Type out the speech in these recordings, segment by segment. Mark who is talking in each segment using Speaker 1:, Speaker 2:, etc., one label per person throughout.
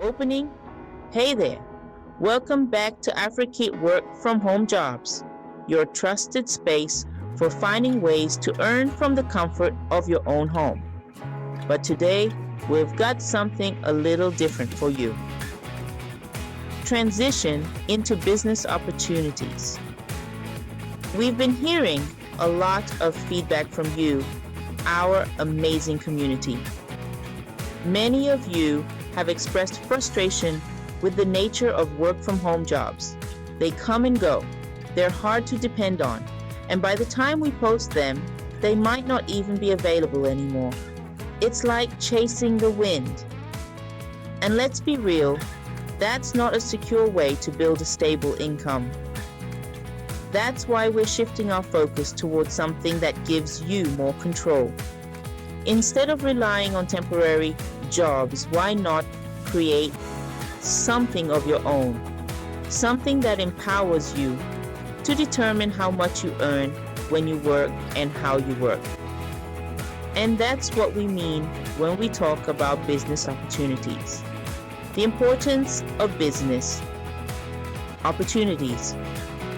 Speaker 1: opening. Hey there, welcome back to Africate Work from Home Jobs, your trusted space for finding ways to earn from the comfort of your own home. But today, we've got something a little different for you. Transition into business opportunities. We've been hearing a lot of feedback from you, our amazing community. Many of you have expressed frustration with the nature of work from home jobs. They come and go. They're hard to depend on. And by the time we post them, they might not even be available anymore. It's like chasing the wind. And let's be real, that's not a secure way to build a stable income. That's why we're shifting our focus towards something that gives you more control. Instead of relying on temporary jobs, why not create something of your own? Something that empowers you to determine how much you earn when you work and how you work. And that's what we mean when we talk about business opportunities. The importance of business opportunities.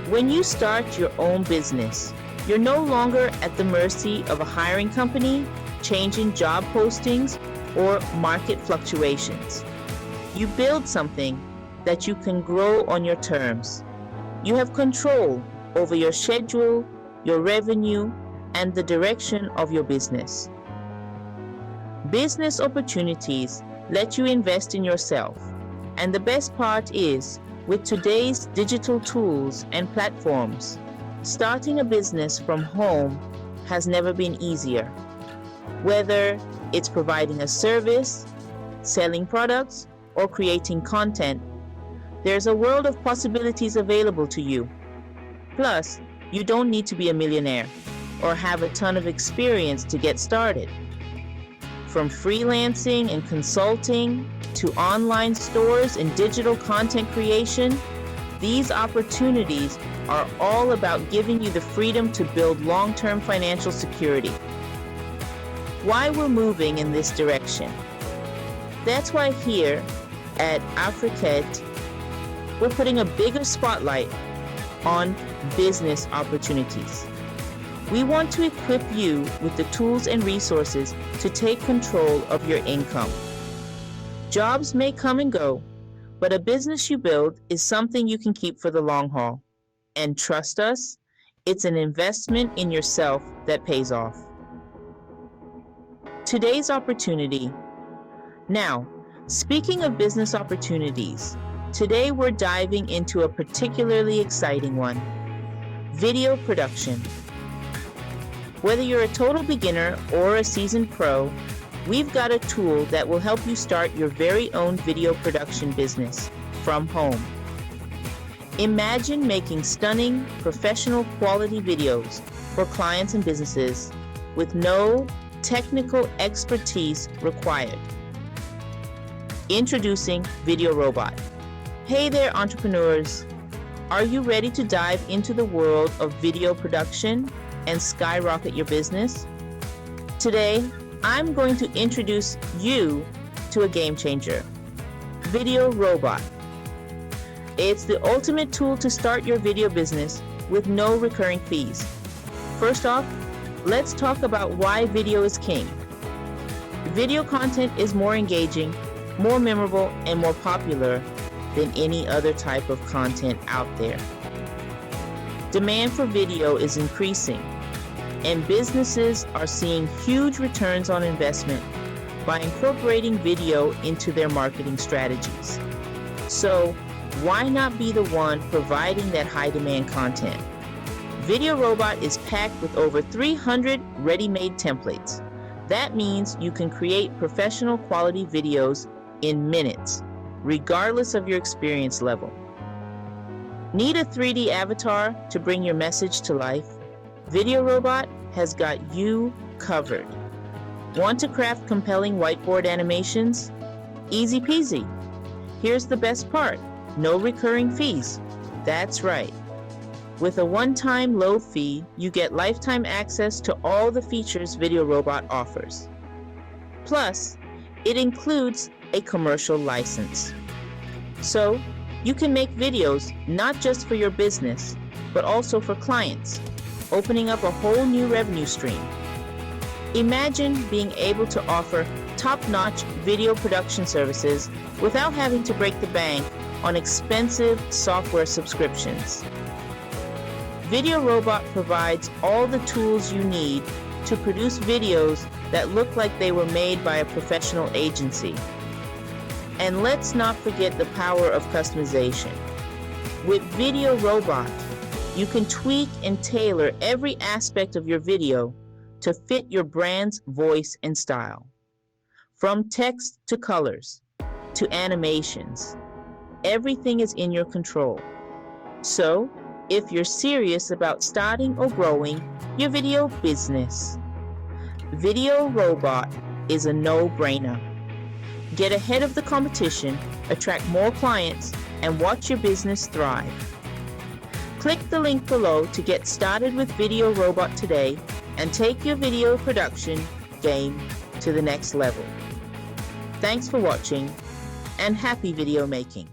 Speaker 1: When you start your own business, you're no longer at the mercy of a hiring company, changing job postings, or market fluctuations. You build something that you can grow on your terms. You have control over your schedule, your revenue, and the direction of your business. Business opportunities let you invest in yourself. And the best part is, with today's digital tools and platforms, starting a business from home has never been easier. Whether it's providing a service, selling products, or creating content, there's a world of possibilities available to you. Plus, you don't need to be a millionaire or have a ton of experience to get started. From freelancing and consulting to online stores and digital content creation, these opportunities are all about giving you the freedom to build long-term financial security. Why we're moving in this direction. That's why here at Africate, we're putting a bigger spotlight on business opportunities. We want to equip you with the tools and resources to take control of your income. Jobs may come and go, but a business you build is something you can keep for the long haul. And trust us, it's an investment in yourself that pays off. Today's opportunity. Now, speaking of business opportunities, today we're diving into a particularly exciting one: video production. Whether you're a total beginner or a seasoned pro, we've got a tool that will help you start your very own video production business from home. Imagine making stunning, professional quality videos for clients and businesses with no technical expertise required. Introducing VideoRobot. Hey there, entrepreneurs. Are you ready to dive into the world of video production and skyrocket your business? Today, I'm going to introduce you to a game changer, VideoRobot. It's the ultimate tool to start your video business with no recurring fees. First off, let's talk about why video is king. Video content is more engaging, more memorable, and more popular than any other type of content out there. Demand for video is increasing, and businesses are seeing huge returns on investment by incorporating video into their marketing strategies. So, why not be the one providing that high demand content? VideoRobot is packed with over 300 ready-made templates. That means you can create professional quality videos in minutes, regardless of your experience level. Need a 3D avatar to bring your message to life? VideoRobot has got you covered. Want to craft compelling whiteboard animations? Easy peasy. Here's the best part: no recurring fees. That's right. With a one-time low fee, you get lifetime access to all the features VideoRobot offers. Plus, it includes a commercial license. So, you can make videos not just for your business, but also for clients, opening up a whole new revenue stream. Imagine being able to offer top-notch video production services without having to break the bank on expensive software subscriptions. VideoRobot provides all the tools you need to produce videos that look like they were made by a professional agency. And let's not forget the power of customization. With VideoRobot, you can tweak and tailor every aspect of your video to fit your brand's voice and style. From text to colors to animations, everything is in your control. So, if you're serious about starting or growing your video business, VideoRobot is a no-brainer. Get ahead of the competition, attract more clients, and watch your business thrive. Click the link below to get started with VideoRobot today and take your video production game to the next level. Thanks for watching, and happy video making.